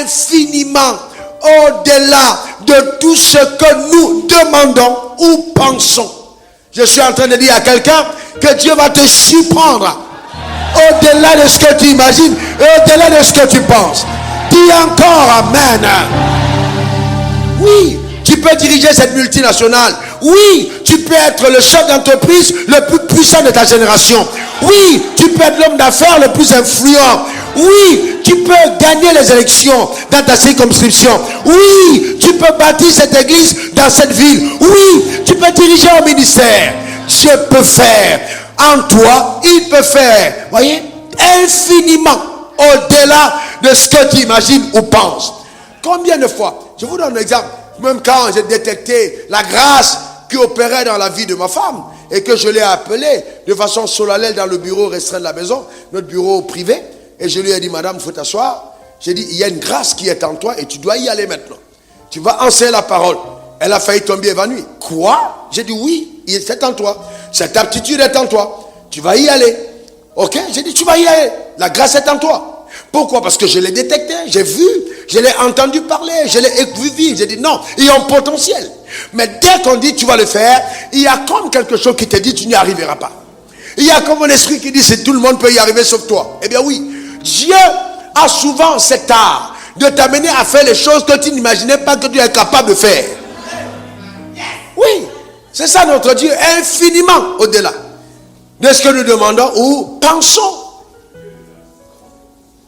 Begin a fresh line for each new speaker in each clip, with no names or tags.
infiniment au-delà de tout ce que nous demandons ou pensons. Je suis en train de dire à quelqu'un que Dieu va te surprendre au-delà de ce que tu imagines et au-delà de ce que tu penses. Dis encore Amen. Oui, tu peux diriger cette multinationale. Oui, tu peux être le chef d'entreprise le plus puissant de ta génération. Oui, tu peux être l'homme d'affaires le plus influent. Oui, tu peux gagner les élections dans ta circonscription. Oui, tu peux bâtir cette église dans cette ville. Oui, tu peux diriger au ministère. Dieu peut faire en toi, il peut faire, voyez, infiniment au-delà de ce que tu imagines ou penses. Combien de fois, je vous donne un exemple, même quand j'ai détecté la grâce qui opérait dans la vie de ma femme et que je l'ai appelée de façon solennelle dans le bureau restreint de la maison, notre bureau privé, et je lui ai dit, madame, il faut t'asseoir. J'ai dit, il y a une grâce qui est en toi et tu dois y aller maintenant. Tu vas enseigner la parole. Elle a failli tomber évanouie. Quoi? J'ai dit, oui, c'est en toi. Cette aptitude est en toi. Tu vas y aller. Ok? J'ai dit, tu vas y aller. La grâce est en toi. Pourquoi? Parce que je l'ai détecté, j'ai vu, je l'ai entendu parler, je l'ai vu. J'ai dit, non, il y a un potentiel. Mais dès qu'on dit, tu vas le faire, il y a comme quelque chose qui te dit, tu n'y arriveras pas. Il y a comme un esprit qui dit, c'est tout le monde peut y arriver sauf toi. Eh bien oui, Dieu a souvent cet art de t'amener à faire les choses que tu n'imaginais pas que tu es capable de faire. Oui, c'est ça notre Dieu, infiniment au-delà de ce que nous demandons ou pensons.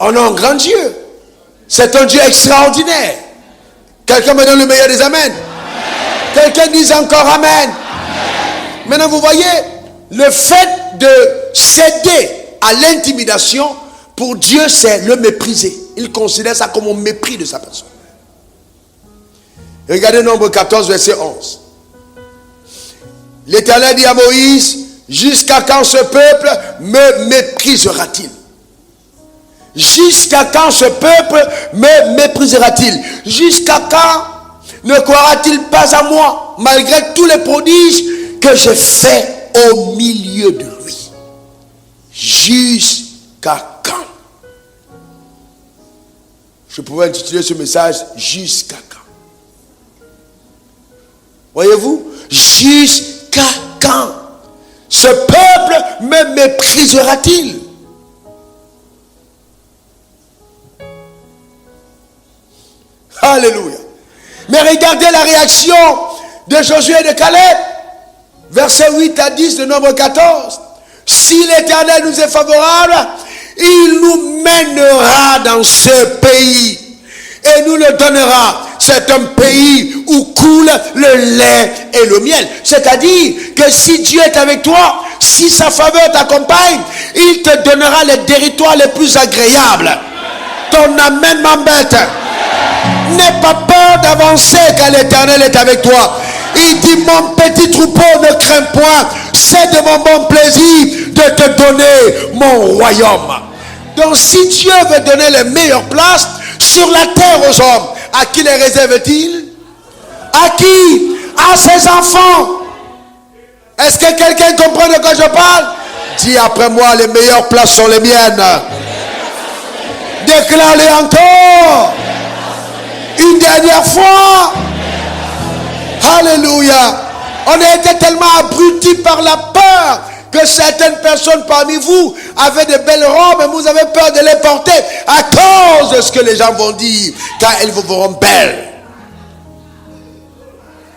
On a un grand Dieu. C'est un Dieu extraordinaire. Quelqu'un me donne le meilleur des amens. Quelqu'un dise encore amen. Amen. Maintenant vous voyez, le fait de céder à l'intimidation, pour Dieu c'est le mépriser. Il considère ça comme un mépris de sa personne. Regardez Nombre 14 verset 11. L'Éternel dit à Moïse, jusqu'à quand ce peuple me méprisera-t-il? Jusqu'à quand ce peuple me méprisera-t-il? Jusqu'à quand ne croira-t-il pas à moi, malgré tous les prodiges que j'ai faits au milieu de lui? Jusqu'à quand? Je pourrais intituler ce message jusqu'à quand? Voyez-vous? Jusqu'à quand ce peuple me méprisera-t-il? Alléluia. Mais regardez la réaction de Josué et de Caleb. Versets 8 à 10 de Nombre 14. Si l'Éternel nous est favorable, il nous mènera dans ce pays et nous le donnera. C'est un pays où coule le lait et le miel. C'est-à-dire que si Dieu est avec toi, si sa faveur t'accompagne, il te donnera les territoires les plus agréables. Ton amen m'embête. N'aie pas peur d'avancer car l'Éternel est avec toi. Il dit, mon petit troupeau, ne crains point, c'est de mon bon plaisir de te donner mon royaume. Donc si Dieu veut donner les meilleures places sur la terre aux hommes, à qui les réserve-t-il? À qui? À ses enfants. Est-ce que quelqu'un comprend de quoi je parle? Dis après moi, les meilleures places sont les miennes. Déclare-les encore. Une dernière fois. Alléluia. On a été tellement abrutis par la peur que certaines personnes parmi vous avaient de belles robes et vous avez peur de les porter à cause de ce que les gens vont dire, car elles vous verront belles.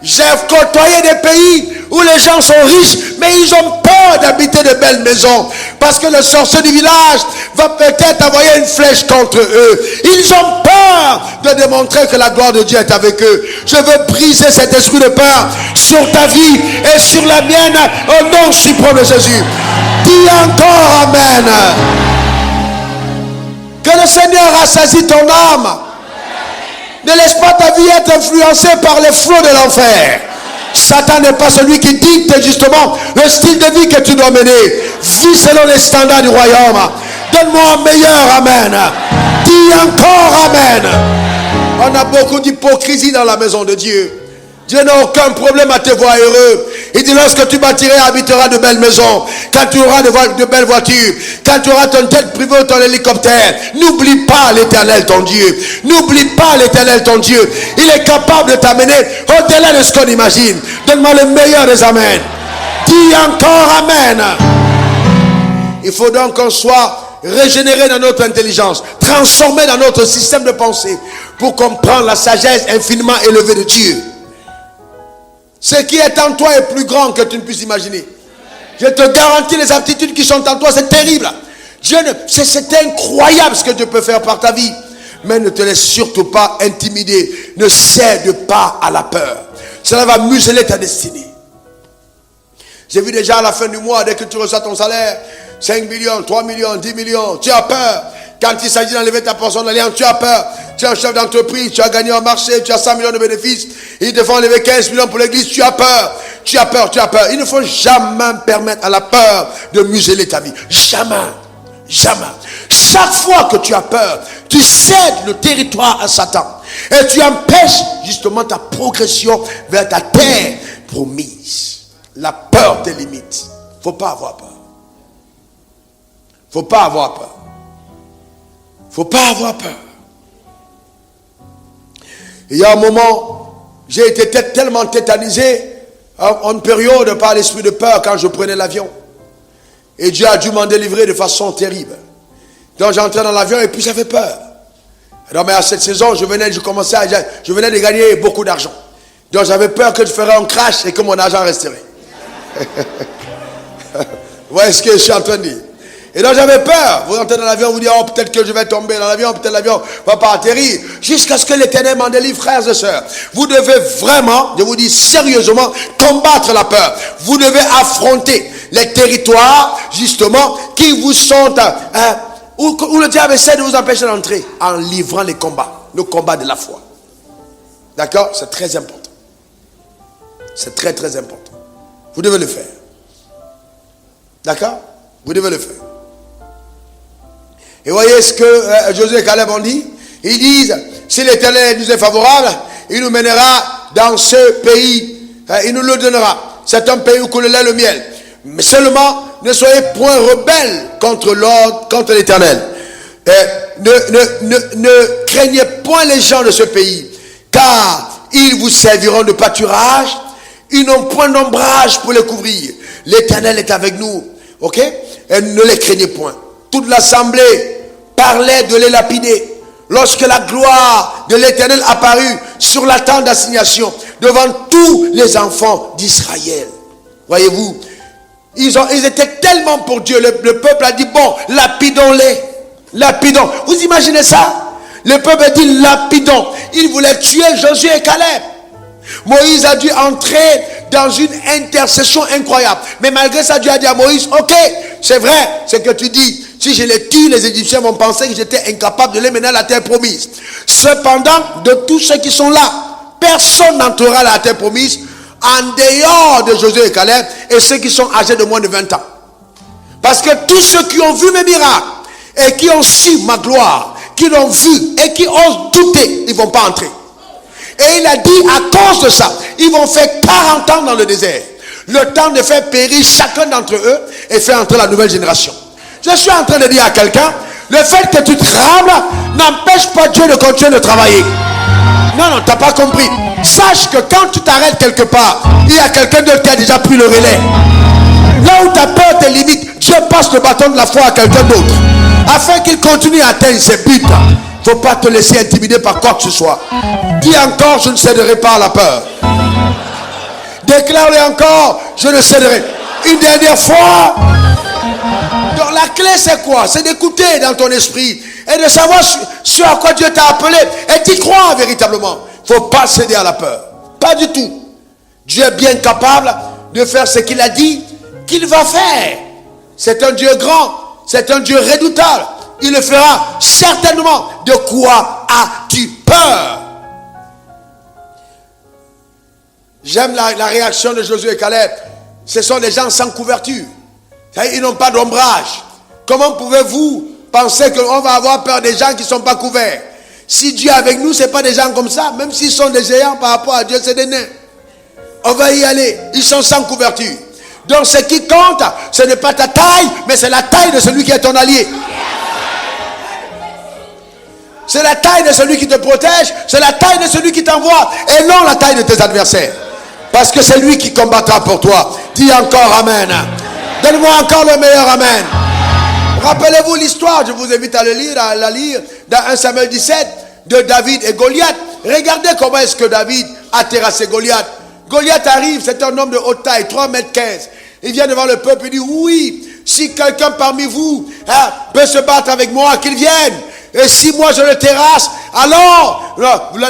J'ai côtoyé des pays où les gens sont riches, mais ils ont peur d'habiter de belles maisons. Parce que le sorcier du village va peut-être envoyer une flèche contre eux. Ils ont peur de démontrer que la gloire de Dieu est avec eux. Je veux briser cet esprit de peur sur ta vie et sur la mienne au nom suprême de Jésus. Dis encore amen. Que le Seigneur rassasie ton âme. Ne laisse pas ta vie être influencée par les flots de l'enfer. Satan n'est pas celui qui dicte justement le style de vie que tu dois mener. Vis selon les standards du royaume. Donne-moi un meilleur amen. Dis encore amen. On a beaucoup d'hypocrisie dans la maison de Dieu. Dieu n'a aucun problème à te voir heureux. Il dit lorsque tu bâtiras et habiteras de belles maisons, quand tu auras de belles voitures, quand tu auras ton jet privé ou ton hélicoptère, n'oublie pas l'Éternel ton Dieu. N'oublie pas l'Éternel ton Dieu. Il est capable de t'amener au-delà de ce qu'on imagine. Donne-moi le meilleur des amens. Dis encore amen. Il faut donc qu'on soit régénéré dans notre intelligence, transformé dans notre système de pensée pour comprendre la sagesse infiniment élevée de Dieu. Ce qui est en toi est plus grand que tu ne puisses imaginer. Je te garantis, les aptitudes qui sont en toi, c'est terrible. C'est incroyable ce que Dieu peut faire par ta vie. Mais ne te laisse surtout pas intimider. Ne cède pas à la peur. Cela va museler ta destinée. J'ai vu déjà à la fin du mois, dès que tu reçois ton salaire, 5 millions, 3 millions, 10 millions, tu as peur. Quand il s'agit d'enlever ta portion d'alliance, tu as peur. Tu es un chef d'entreprise, tu as gagné un marché, tu as 100 millions de bénéfices. Ils te font enlever 15 millions pour l'église, tu as peur. Tu as peur, tu as peur. Il ne faut jamais permettre à la peur de museler ta vie. Jamais. Jamais. Chaque fois que tu as peur, tu cèdes le territoire à Satan. Et tu empêches justement ta progression vers ta terre promise. La peur te limite. Il ne faut pas avoir peur. Il ne faut pas avoir peur. Il ne faut pas avoir peur. Il y a un moment, j'ai été tellement tétanisé en une période par l'esprit de peur quand je prenais l'avion. Et Dieu a dû m'en délivrer de façon terrible. Donc j'entrais dans l'avion et puis j'avais peur. Alors, mais à cette saison, je venais de gagner beaucoup d'argent. Donc j'avais peur que je ferais un crash et que mon argent resterait. Vous voyez ce que je suis en train de dire? Et donc j'avais peur. Vous entrez dans l'avion, vous dites, oh, peut-être que je vais tomber dans l'avion, peut-être l'avion ne va pas atterrir. Jusqu'à ce que l'Éternel m'en délivre, frères et sœurs. Vous devez vraiment, je vous dis sérieusement, combattre la peur. Vous devez affronter les territoires, justement, qui vous sont, où le diable essaie de vous empêcher d'entrer, en livrant les combats, le combat de la foi. D'accord? C'est très important. C'est très très important. Vous devez le faire. D'accord? Vous devez le faire. Et voyez ce que Josué et Caleb ont dit. Ils disent, si l'Éternel nous est favorable, il nous mènera dans ce pays. Il nous le donnera. C'est un pays où coule le lait et le miel. Mais seulement, ne soyez point rebelles contre l'ordre, contre l'Éternel. Ne craignez point les gens de ce pays, car ils vous serviront de pâturage. Ils n'ont point d'ombrage pour les couvrir. L'Éternel est avec nous. Ok? Et ne les craignez point. Toute l'assemblée parlait de les lapider. Lorsque la gloire de l'Éternel apparut sur la tente d'assignation devant tous les enfants d'Israël. Voyez-vous, ils étaient tellement pour Dieu. Le peuple a dit, bon, lapidons-les. Lapidons. Vous imaginez ça? Le peuple a dit, lapidons. Il voulait tuer Josué et Caleb. Moïse a dû entrer dans une intercession incroyable. Mais malgré ça, Dieu a dit à Moïse, ok, c'est vrai, ce que tu dis. Si je les tue, les Égyptiens vont penser que j'étais incapable de les mener à la terre promise. Cependant, de tous ceux qui sont là, personne n'entrera à la terre promise en dehors de Josué et Caleb et ceux qui sont âgés de moins de 20 ans. Parce que tous ceux qui ont vu mes miracles et qui ont su ma gloire, qui l'ont vu et qui osent douter, ils ne vont pas entrer. Et il a dit, à cause de ça, ils vont faire 40 ans dans le désert. Le temps de faire périr chacun d'entre eux et faire entrer la nouvelle génération. Je suis en train de dire à quelqu'un, le fait que tu trembles n'empêche pas Dieu de continuer de travailler. Non, tu n'as pas compris. Sache que quand tu t'arrêtes quelque part, il y a quelqu'un d'autre qui a déjà pris le relais. Là où ta peur te limite, Dieu passe le bâton de la foi à quelqu'un d'autre. Afin qu'il continue à atteindre ses buts. Il ne faut pas te laisser intimider par quoi que ce soit. Dis encore, je ne céderai pas à la peur. Déclare-le encore, je ne céderai. Une dernière fois. Donc la clé c'est quoi? C'est d'écouter dans ton esprit et de savoir sur à quoi Dieu t'a appelé et d'y croire véritablement. Il ne faut pas céder à la peur. Pas du tout. Dieu est bien capable de faire ce qu'il a dit qu'il va faire. C'est un Dieu grand. C'est un Dieu redoutable. Il le fera certainement. De quoi as-tu peur? J'aime la réaction de Josué et Caleb. Ce sont des gens sans couverture. Ils n'ont pas d'ombrage. Comment pouvez-vous penser qu'on va avoir peur des gens qui ne sont pas couverts? Si Dieu est avec nous, ce n'est pas des gens comme ça. Même s'ils sont des géants par rapport à Dieu, c'est des nains. On va y aller. Ils sont sans couverture. Donc ce qui compte, ce n'est pas ta taille, mais c'est la taille de celui qui est ton allié. C'est la taille de celui qui te protège, c'est la taille de celui qui t'envoie, et non la taille de tes adversaires. Parce que c'est lui qui combattra pour toi. Dis encore Amen. Donne-moi encore le meilleur Amen. Rappelez-vous l'histoire, je vous invite à la lire dans 1 Samuel 17 de David et Goliath. Regardez comment est-ce que David a terrassé Goliath. Goliath arrive, c'est un homme de haute taille, 3 mètres 15. Il vient devant le peuple et dit, oui, si quelqu'un parmi vous peut se battre avec moi, qu'il vienne. Et si moi je le terrasse, alors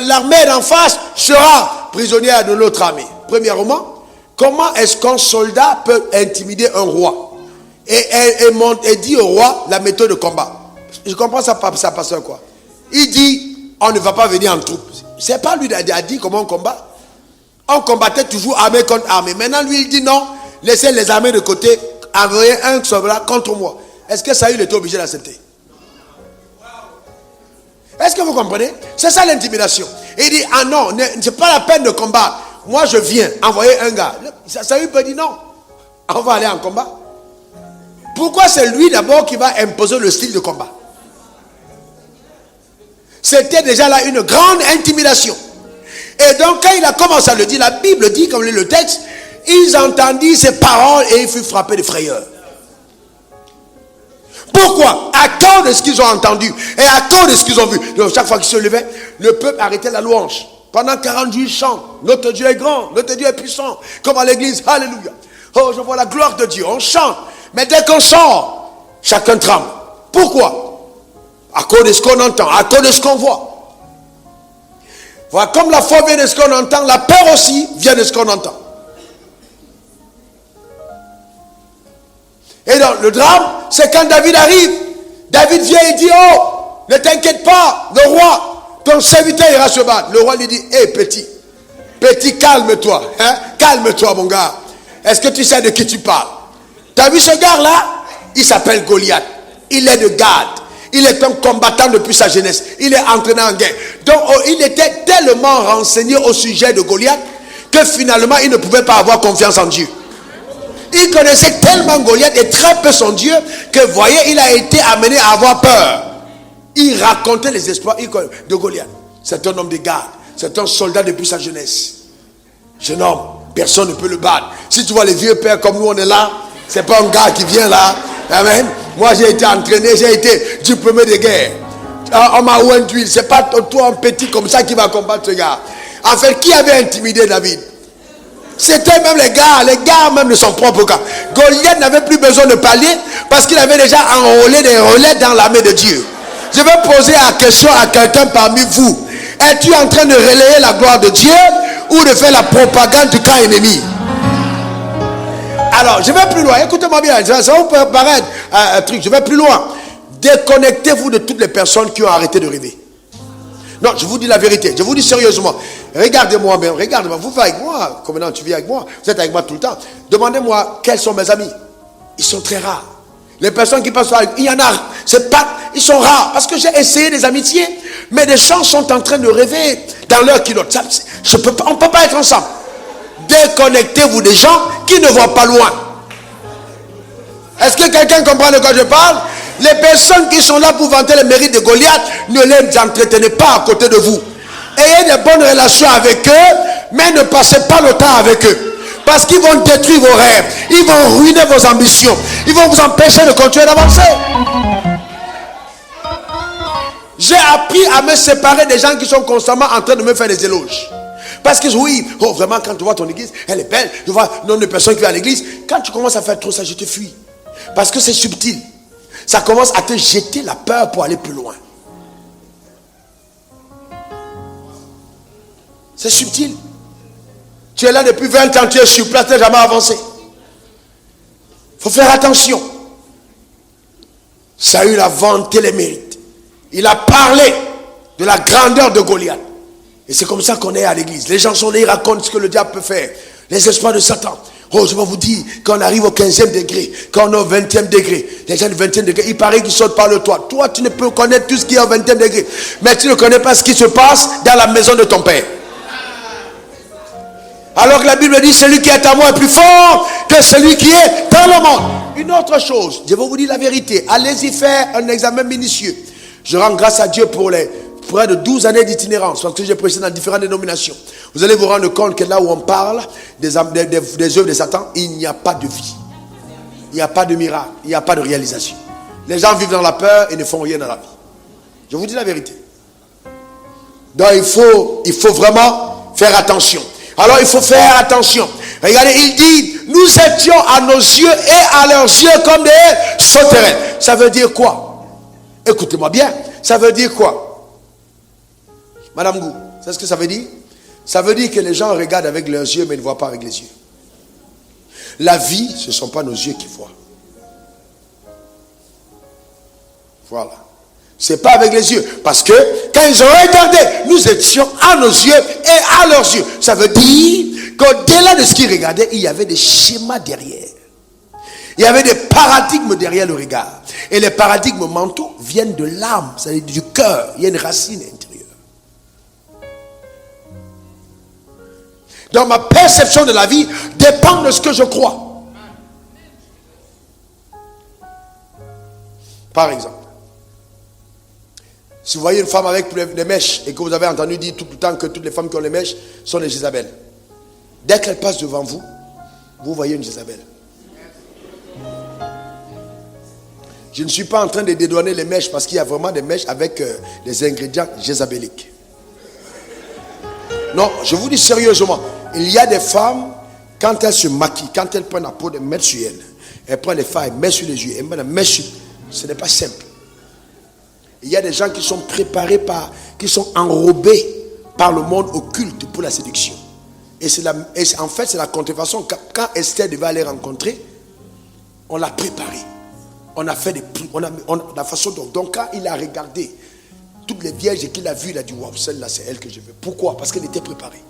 l'armée d'en face sera prisonnière de l'autre armée. Premièrement, comment est-ce qu'un soldat peut intimider un roi et dit au roi la méthode de combat? Je comprends ça passe quoi. Il dit, on ne va pas venir en troupe. C'est pas lui qui a dit comment on combat. On combattait toujours armée contre armée. Maintenant, lui, il dit non, laissez les armées de côté, envoyez un soldat contre moi. Est-ce que Saül était obligé d'accepter? Est-ce que vous comprenez? C'est ça l'intimidation. Il dit, ah non, c'est pas la peine de combattre. Moi, je viens, envoyer un gars. Saül peut dire non, on va aller en combat. Pourquoi c'est lui d'abord qui va imposer le style de combat? C'était déjà là une grande intimidation. Et donc quand il a commencé à le dire, la Bible dit, comme le texte, ils entendirent ces paroles et ils furent frappés de frayeur. Pourquoi? À cause de ce qu'ils ont entendu et à cause de ce qu'ils ont vu. Donc chaque fois qu'ils se levaient, le peuple arrêtait la louange. Pendant 40 jours, ils chantent. Notre Dieu est grand, notre Dieu est puissant. Comme à l'église, alléluia. Oh, je vois la gloire de Dieu. On chante. Mais dès qu'on sort, chacun tremble. Pourquoi? À cause de ce qu'on entend, à cause de ce qu'on voit. Voilà, comme la foi vient de ce qu'on entend, la peur aussi vient de ce qu'on entend. Et donc, le drame, c'est quand David arrive. David vient et dit, oh, ne t'inquiète pas, le roi, ton serviteur ira se battre. Le roi lui dit, hé, petit, calme-toi. Hein? Calme-toi, mon gars. Est-ce que tu sais de qui tu parles? Tu as vu ce gars-là? Il s'appelle Goliath. Il est de Gad. Il est un combattant depuis sa jeunesse. Il est entraîné en guerre. Donc, il était tellement renseigné au sujet de Goliath que finalement, il ne pouvait pas avoir confiance en Dieu. Il connaissait tellement Goliath et très peu son Dieu que, voyez, il a été amené à avoir peur. Il racontait les exploits de Goliath. C'est un homme de garde. C'est un soldat depuis sa jeunesse. Jeune homme, personne ne peut le battre. Si tu vois les vieux pères comme nous, on est là. C'est pas un gars qui vient là. Amen. Moi, j'ai été entraîné, j'ai été diplômé de guerre. On m'a oint d'huile. C'est pas toi, un petit comme ça, qui va combattre ce gars. En fait, qui avait intimidé David? C'était même les gars même de son propre cas. Goliath n'avait plus besoin de parler parce qu'il avait déjà enrôlé des relais dans l'armée de Dieu. Je vais poser la question à quelqu'un parmi vous. Es-tu en train de relayer la gloire de Dieu ou de faire la propagande du camp ennemi? Alors, je vais plus loin. Écoutez-moi bien. Ça vous peut paraître un truc. Je vais plus loin. Déconnectez-vous de toutes les personnes qui ont arrêté de rêver. Non, je vous dis la vérité. Je vous dis sérieusement. Regardez-moi même. Regardez-moi. Vous venez avec moi. Comme maintenant tu vis avec moi. Vous êtes avec moi tout le temps. Demandez-moi quels sont mes amis. Ils sont très rares. Les personnes qui passent avec, il y en a. Ils sont rares. Parce que j'ai essayé des amitiés. Mais des gens sont en train de rêver dans leur culotte. On ne peut pas être ensemble. Déconnectez-vous des gens qui ne vont pas loin. Est-ce que quelqu'un comprend de quoi je parle? Les personnes qui sont là pour vanter les mérites de Goliath, ne les entretenez pas à côté de vous. Ayez de bonnes relations avec eux, mais ne passez pas le temps avec eux. Parce qu'ils vont détruire vos rêves. Ils vont ruiner vos ambitions. Ils vont vous empêcher de continuer d'avancer. J'ai appris à me séparer des gens qui sont constamment en train de me faire des éloges. Parce que oui, oh vraiment, quand tu vois ton église, elle est belle. Tu vois le nombre de personnes qui viennent à l'église. Quand tu commences à faire trop ça, je te fuis. Parce que c'est subtil. Ça commence à te jeter la peur pour aller plus loin. C'est subtil. Tu es là depuis 20 ans, tu es sur place, tu n'as jamais avancé. Il faut faire attention. Saül a vanté les mérites. Il a parlé de la grandeur de Goliath. Et c'est comme ça qu'on est à l'église. Les gens sont là, ils racontent ce que le diable peut faire. Les espoirs de Satan. Oh, je vais vous dire, quand on arrive au 15e degré, quand on est au 20e degré, les gens du 20e degré, il paraît qu'ils sautent par le toit. Toi, tu ne peux connaître tout ce qui est au 20e degré. Mais tu ne connais pas ce qui se passe dans la maison de ton père. Alors que la Bible dit, celui qui est à moi est plus fort que celui qui est dans le monde. Une autre chose, je vais vous dire la vérité. Allez-y faire un examen minutieux. Je rends grâce à Dieu pour les près de 12 années d'itinérance, parce que j'ai prêché dans différentes dénominations. Vous allez vous rendre compte que là où on parle des œuvres de Satan, il n'y a pas de vie. Il n'y a pas de miracle, il n'y a pas de réalisation. Les gens vivent dans la peur et ne font rien dans la vie. Je vous dis la vérité. Donc il faut vraiment faire attention. Alors il faut faire attention. Regardez, il dit, nous étions à nos yeux et à leurs yeux comme des sauterelles. Ça veut dire quoi? Écoutez-moi bien. Ça veut dire quoi? Madame Gou, c'est ce que ça veut dire? Ça veut dire que les gens regardent avec leurs yeux mais ne voient pas avec les yeux. La vie, ce ne sont pas nos yeux qui voient. Voilà. C'est pas avec les yeux. Parce que quand ils ont regardé, nous étions à nos yeux et à leurs yeux. Ça veut dire qu'au-delà de ce qu'ils regardaient, il y avait des schémas derrière. Il y avait des paradigmes derrière le regard. Et les paradigmes mentaux viennent de l'âme, c'est-à-dire du cœur. Il y a une racine intérieure. Donc ma perception de la vie dépend de ce que je crois. Par exemple, si vous voyez une femme avec des mèches et que vous avez entendu dire tout le temps que toutes les femmes qui ont les mèches sont des Jézabel, dès qu'elle passe devant vous, vous voyez une Jézabel. Je ne suis pas en train de dédouaner les mèches parce qu'il y a vraiment des mèches avec des ingrédients jézabéliques. Non, je vous dis sérieusement, il y a des femmes, quand elles se maquillent, quand elles prennent la peau de mettre sur elles prennent les failles, elles mettent sur les yeux, elles mettent la mèche sur. Ce n'est pas simple. Il y a des gens qui sont préparés qui sont enrobés par le monde occulte pour la séduction. Et en fait, c'est la contrefaçon. Quand Esther devait aller rencontrer, on l'a préparé. On a fait la façon dont. Donc, quand il a regardé toutes les vierges qu'il a vues, il a dit, waouh, celle-là, c'est elle que je veux. Pourquoi? Parce qu'elle était préparée.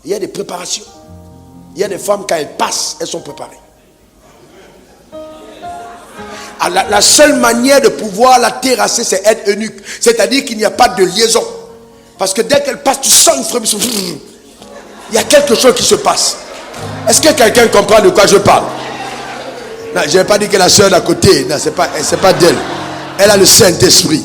Il y a des préparations. Il y a des femmes, quand elles passent, elles sont préparées. La seule manière de pouvoir la terrasser, c'est être eunuque. C'est-à-dire qu'il n'y a pas de liaison. Parce que dès qu'elle passe, tu sens une frémissure. Il y a quelque chose qui se passe. Est-ce que quelqu'un comprend de quoi je parle? Non, je n'ai pas dit que la soeur d'à côté, non, c'est pas d'elle. Elle a le Saint-Esprit.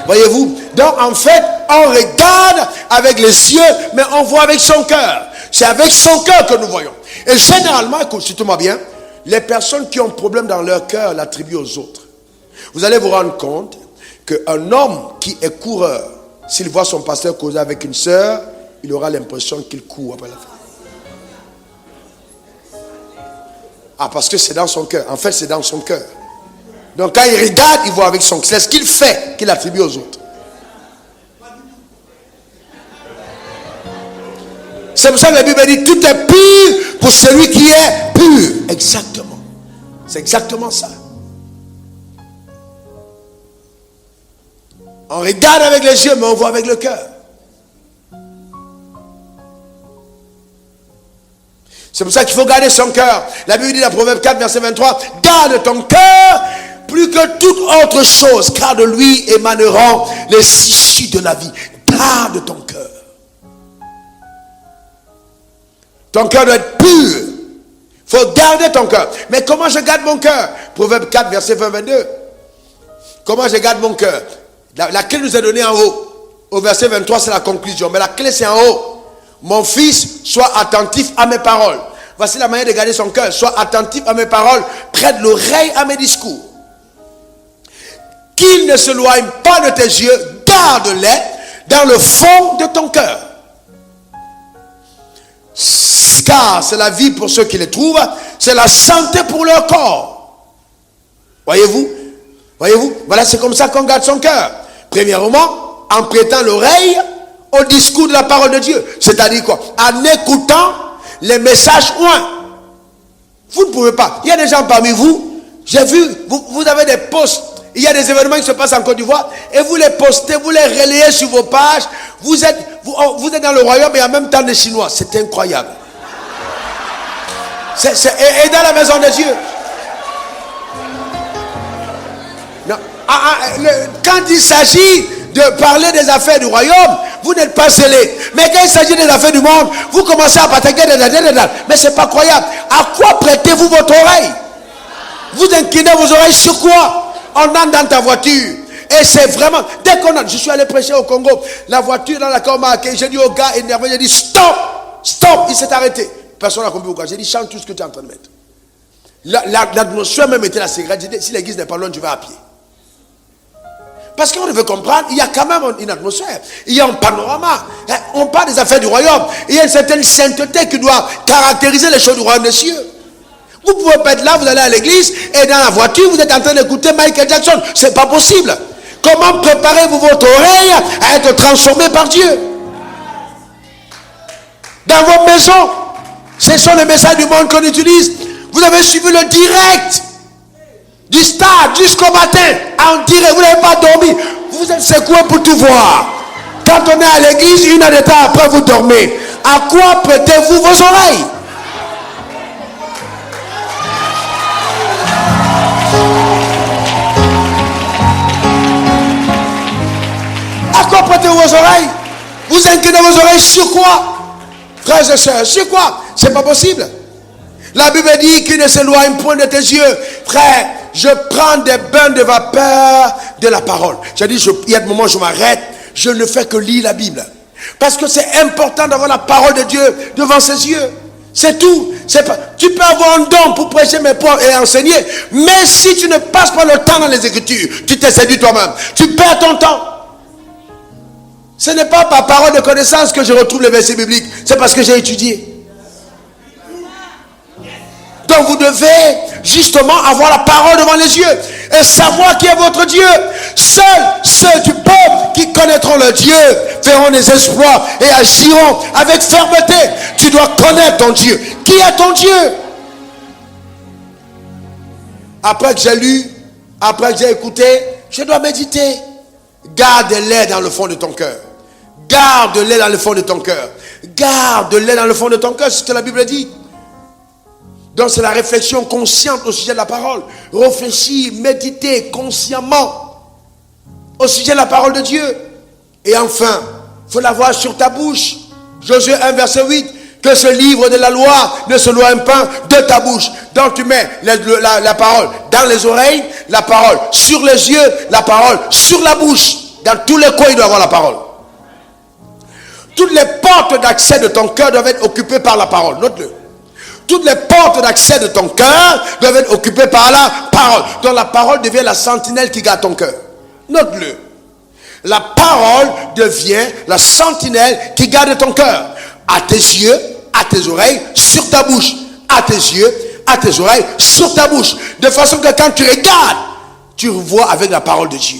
Voyez-vous? Donc en fait, on regarde avec les yeux, mais on voit avec son cœur. C'est avec son cœur que nous voyons. Et généralement, écoutez-moi bien, les personnes qui ont un problème dans leur cœur l'attribuent aux autres. Vous allez vous rendre compte qu'un homme qui est coureur, s'il voit son pasteur causer avec une sœur, il aura l'impression qu'il court après la femme. Ah, parce que c'est dans son cœur. En fait, c'est dans son cœur. Donc quand il regarde, il voit avec son cœur. C'est ce qu'il fait qu'il attribue aux autres. C'est pour ça que la Bible dit tout est pur pour celui qui est pur. Exactement. C'est exactement ça. On regarde avec les yeux, mais on voit avec le cœur. C'est pour ça qu'il faut garder son cœur. La Bible dit dans Proverbe 4, verset 23, garde ton cœur plus que toute autre chose, car de lui émaneront les issues de la vie. Garde ton cœur. Ton cœur doit être pur. Il faut garder ton cœur. Mais comment je garde mon cœur? Proverbe 4, verset 22. Comment je garde mon cœur? La clé nous est donnée en haut. Au verset 23, c'est la conclusion. Mais la clé, c'est en haut. Mon fils, sois attentif à mes paroles. Voici la manière de garder son cœur. Sois attentif à mes paroles. Prête l'oreille à mes discours. Qu'il ne s'éloigne pas de tes yeux. Garde-les dans le fond de ton cœur. Car c'est la vie pour ceux qui les trouvent, c'est la santé pour leur corps. Voyez-vous? Voyez-vous? Voilà, c'est comme ça qu'on garde son cœur. Premièrement, en prêtant l'oreille au discours de la parole de Dieu. C'est-à-dire quoi? En écoutant les messages loin. Vous ne pouvez pas. Il y a des gens parmi vous, j'ai vu, vous avez des posts. Il y a des événements qui se passent en Côte d'Ivoire et vous les postez, vous les relayez sur vos pages. Vous êtes dans le royaume et en même temps des Chinois. C'est incroyable. Et dans la maison de Dieu. Non. Quand il s'agit de parler des affaires du royaume, vous n'êtes pas zélé. Mais quand il s'agit des affaires du monde, vous commencez à pataquer. Mais c'est pas croyable. À quoi prêtez-vous votre oreille? Vous inclinez vos oreilles sur quoi? On entre dans ta voiture. Et c'est vraiment, dès qu'on a, je suis allé prêcher au Congo, la voiture dans laquelle on m'a accueilli, j'ai dit au gars énervé, j'ai dit stop, stop, il s'est arrêté. Personne n'a compris pourquoi. J'ai dit chante tout ce que tu es en train de mettre. L'atmosphère même était la cigarette. J'ai dit si l'église n'est pas loin, tu vas à pied. Parce qu'on devait comprendre, il y a quand même une atmosphère, il y a un panorama. On parle des affaires du royaume. Il y a une certaine sainteté qui doit caractériser les choses du royaume des cieux. Vous pouvez pas être là, vous allez à l'église et dans la voiture, vous êtes en train d'écouter Michael Jackson. C'est pas possible. Comment préparez-vous votre oreille à être transformée par Dieu? Dans vos maisons, ce sont les messages du monde qu'on utilise. Vous avez suivi le direct du stade jusqu'au matin. En direct, vous n'avez pas dormi. Vous êtes secoué pour tout voir. Quand on est à l'église, 1 heure de temps après, vous dormez. À quoi prêtez-vous vos oreilles? À quoi prêtez-vous vos oreilles? Vous inclinez vos oreilles sur quoi? Frères et sœurs, sur quoi? C'est pas possible. La Bible dit qu'il ne s'éloigne point de tes yeux. Frère, je prends des bains de vapeur de la parole. J'ai dit, il y a des moments où je m'arrête, je ne fais que lire la Bible. Parce que c'est important d'avoir la parole de Dieu devant ses yeux. C'est tout. Tu peux avoir un don pour prêcher mes points et enseigner, mais si tu ne passes pas le temps dans les Écritures, tu t'es séduit toi-même. Tu perds ton temps. Ce n'est pas par parole de connaissance que je retrouve les versets bibliques. C'est parce que j'ai étudié. Donc vous devez justement avoir la parole devant les yeux et savoir qui est votre Dieu. Seuls ceux du peuple qui connaîtront le Dieu feront des exploits et agiront avec fermeté. Tu dois connaître ton Dieu. Qui est ton Dieu? Après que j'ai lu, après que j'ai écouté, je dois méditer. Garde-les dans le fond de ton cœur. Garde-les dans le fond de ton cœur. Garde-les dans le fond de ton cœur, c'est ce que la Bible dit. Donc c'est la réflexion consciente au sujet de la parole. Réfléchir, méditer consciemment au sujet de la parole de Dieu. Et enfin, il faut l'avoir sur ta bouche. Josué 1 verset 8. Que ce livre de la loi ne se loigne pas de ta bouche. Donc tu mets la parole dans les oreilles, la parole sur les yeux, la parole sur la bouche. Dans tous les coins, il doit y avoir la parole. Toutes les portes d'accès de ton cœur doivent être occupées par la parole. Note-le. Toutes les portes d'accès de ton cœur doivent être occupées par la parole. Donc la parole devient la sentinelle qui garde ton cœur. Note-le. La parole devient la sentinelle qui garde ton cœur. À tes yeux, à tes oreilles, sur ta bouche. À tes yeux, à tes oreilles, sur ta bouche. De façon que quand tu regardes, tu vois avec la parole de Dieu.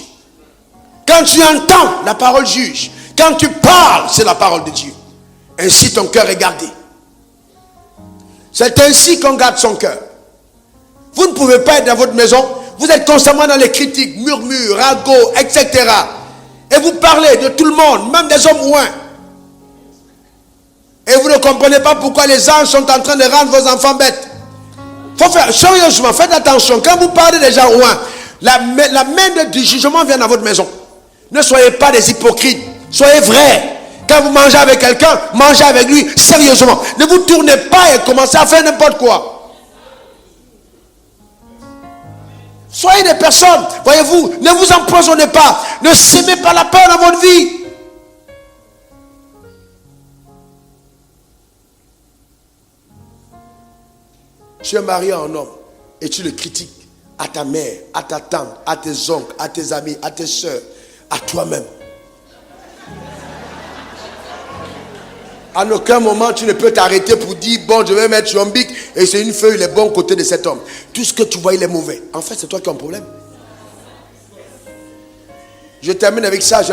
Quand tu entends, la parole juge. Quand tu parles, c'est la parole de Dieu. Ainsi ton cœur est gardé. C'est ainsi qu'on garde son cœur. Vous ne pouvez pas être dans votre maison. Vous êtes constamment dans les critiques, murmures, ragots, etc. Et vous parlez de tout le monde, même des hommes ouins. Et vous ne comprenez pas pourquoi les anges sont en train de rendre vos enfants bêtes. Il faut faire, sérieusement, faites attention. Quand vous parlez des gens ouins, la main du jugement vient dans votre maison. Ne soyez pas des hypocrites. Soyez vrais. Quand vous mangez avec quelqu'un, mangez avec lui sérieusement. Ne vous tournez pas et commencez à faire n'importe quoi. Soyez des personnes, voyez-vous, ne vous empoisonnez pas. Ne sémez pas la peur dans votre vie. Tu es marié à un homme et tu le critiques à ta mère, à ta tante, à tes oncles, à tes amis, à tes soeurs, à toi-même. À aucun moment tu ne peux t'arrêter pour dire bon je vais mettre sur un bic et c'est une feuille les bons côtés de cet homme. Tout ce que tu vois il est mauvais. En fait c'est toi qui as un problème. Je termine avec ça. J'ai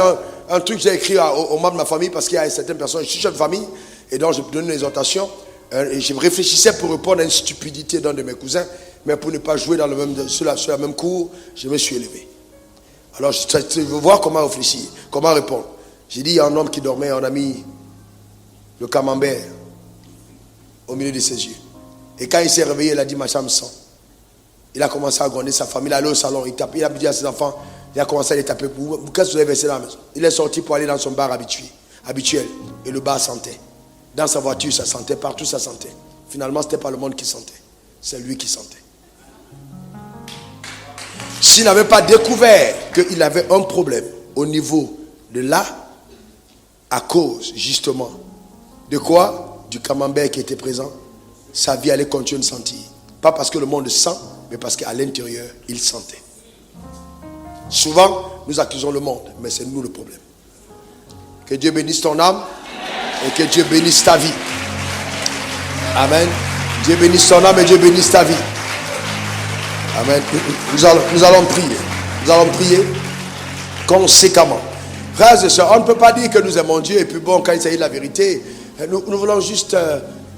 un truc que j'ai écrit aux membres de ma famille parce qu'il y a certaines personnes. Je suis chef de famille et donc je donne une exhortation et je réfléchissais pour répondre à une stupidité d'un de mes cousins, mais pour ne pas jouer dans sur la même cour, je me suis élevé. Alors je veux voir comment réfléchir, comment répondre. J'ai dit il y a un homme qui dormait, on a mis le camembert au milieu de ses yeux. Et quand il s'est réveillé, il a dit ma chambre sent. Il a commencé à gronder sa famille, il est allé au salon, il a dit à ses enfants, il a commencé à les taper. Qu'est-ce que vous avez versé dans la maison? Il est sorti pour aller dans son bar habitué. habituel. Et le bas sentait. Dans sa voiture, ça sentait. Partout, ça sentait. Finalement, ce n'était pas le monde qui sentait. C'est lui qui sentait. S'il n'avait pas découvert qu'il avait un problème au niveau de là, à cause, justement, de quoi? Du camembert qui était présent, sa vie allait continuer de sentir. Pas parce que le monde sent, mais parce qu'à l'intérieur, il sentait. Souvent, nous accusons le monde, mais c'est nous le problème. Que Dieu bénisse ton âme et que Dieu bénisse ta vie. Amen. Dieu bénisse ton âme et Dieu bénisse ta vie. Amen. Nous allons prier. Nous allons prier conséquemment. Frères et sœurs, on ne peut pas dire que nous aimons Dieu et puis bon, quand il s'agit de la vérité, nous voulons juste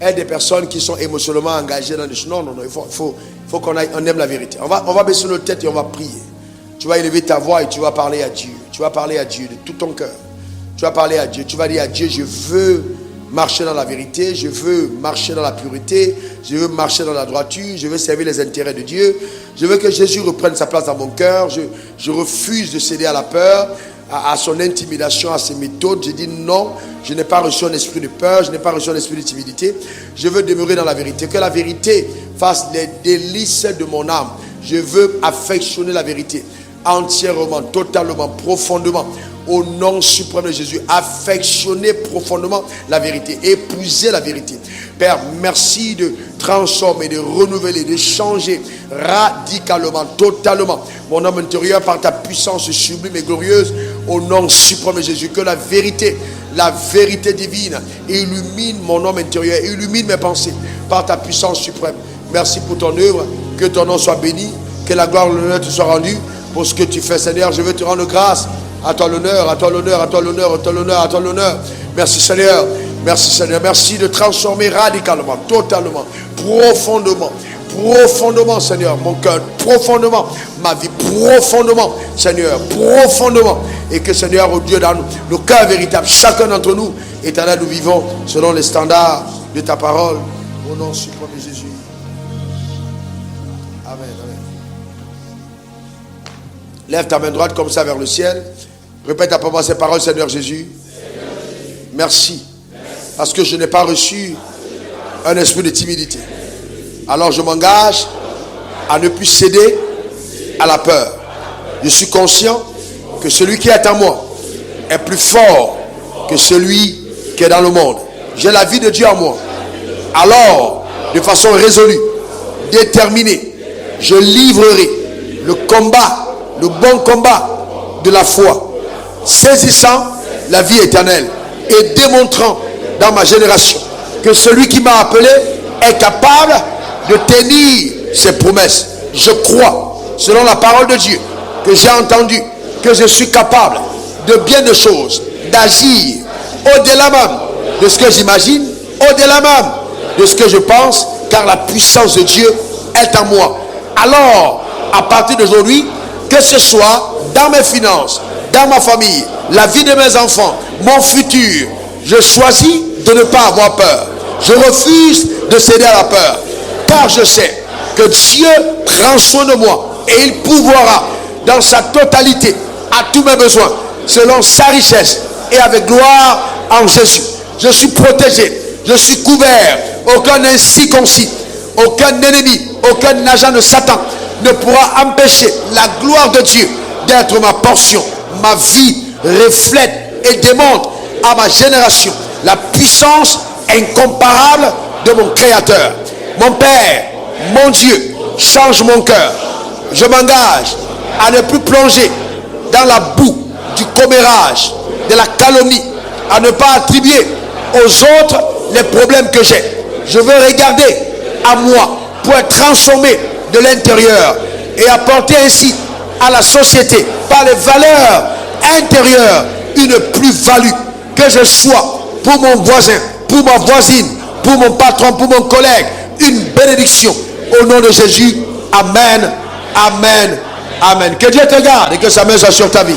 être des personnes qui sont émotionnellement engagées dans des choses. Non, il faut qu'on aime la vérité. On va baisser nos têtes et on va prier. Tu vas élever ta voix et tu vas parler à Dieu. Tu vas parler à Dieu de tout ton cœur. Tu vas parler à Dieu. Tu vas dire à Dieu, je veux marcher dans la vérité, je veux marcher dans la pureté, je veux marcher dans la droiture, je veux servir les intérêts de Dieu. Je veux que Jésus reprenne sa place dans mon cœur. Je refuse de céder à la peur, à son intimidation, à ses méthodes. Je dis non, je n'ai pas reçu un esprit de peur, je n'ai pas reçu un esprit de timidité. Je veux demeurer dans la vérité. Que la vérité fasse les délices de mon âme. Je veux affectionner la vérité entièrement, totalement, profondément. Au nom suprême de Jésus, affectionner profondément la vérité, épouser la vérité. Père, merci de transformer, de renouveler, de changer radicalement, totalement mon homme intérieur par ta puissance sublime et glorieuse. Au nom suprême de Jésus, que la vérité divine illumine mon homme intérieur, illumine mes pensées par ta puissance suprême. Merci pour ton œuvre, que ton nom soit béni, que la gloire et l'honneur te soient rendus pour ce que tu fais, Seigneur. Je veux te rendre grâce. À toi l'honneur, à toi l'honneur, à toi l'honneur, à toi l'honneur, à toi l'honneur. Merci Seigneur, merci Seigneur, merci de transformer radicalement, totalement, profondément Seigneur, mon cœur, profondément, ma vie, profondément Seigneur, profondément. Et que Seigneur, au Dieu dans nos cœurs véritables, chacun d'entre nous, éternel, nous vivons selon les standards de ta parole. Au nom suprême de Jésus. Amen, amen. Lève ta main droite comme ça vers le ciel. Répète après moi ces paroles, Seigneur Jésus. Merci. Parce que je n'ai pas reçu un esprit de timidité. Alors je m'engage à ne plus céder à la peur. Je suis conscient que celui qui est en moi est plus fort que celui qui est dans le monde. J'ai la vie de Dieu en moi. Alors, de façon résolue, déterminée, je livrerai le combat, le bon combat de la foi, saisissant la vie éternelle et démontrant dans ma génération que celui qui m'a appelé est capable de tenir ses promesses. Je crois, selon la parole de Dieu que j'ai entendue, que je suis capable de bien de choses, d'agir au-delà même de ce que j'imagine, au-delà même de ce que je pense, car la puissance de Dieu est en moi. Alors, à partir d'aujourd'hui, que ce soit dans mes finances, dans ma famille, la vie de mes enfants, mon futur, je choisis de ne pas avoir peur. Je refuse de céder à la peur, car je sais que Dieu prend soin de moi et il pourvoira dans sa totalité à tous mes besoins, selon sa richesse et avec gloire en Jésus. Je suis protégé, je suis couvert. Aucun incirconcis, aucun ennemi, aucun agent de Satan ne pourra empêcher la gloire de Dieu d'être ma portion. Ma vie reflète et démontre à ma génération la puissance incomparable de mon Créateur. Mon Père, mon Dieu, change mon cœur. Je m'engage à ne plus plonger dans la boue du commérage, de la calomnie, à ne pas attribuer aux autres les problèmes que j'ai. Je veux regarder à moi pour être transformé de l'intérieur et apporter ainsi à la société, par les valeurs intérieures, une plus-value. Que je sois pour mon voisin, pour ma voisine, pour mon patron, pour mon collègue, une bénédiction. Au nom de Jésus, amen, amen, amen. Que Dieu te garde et que sa main soit sur ta vie.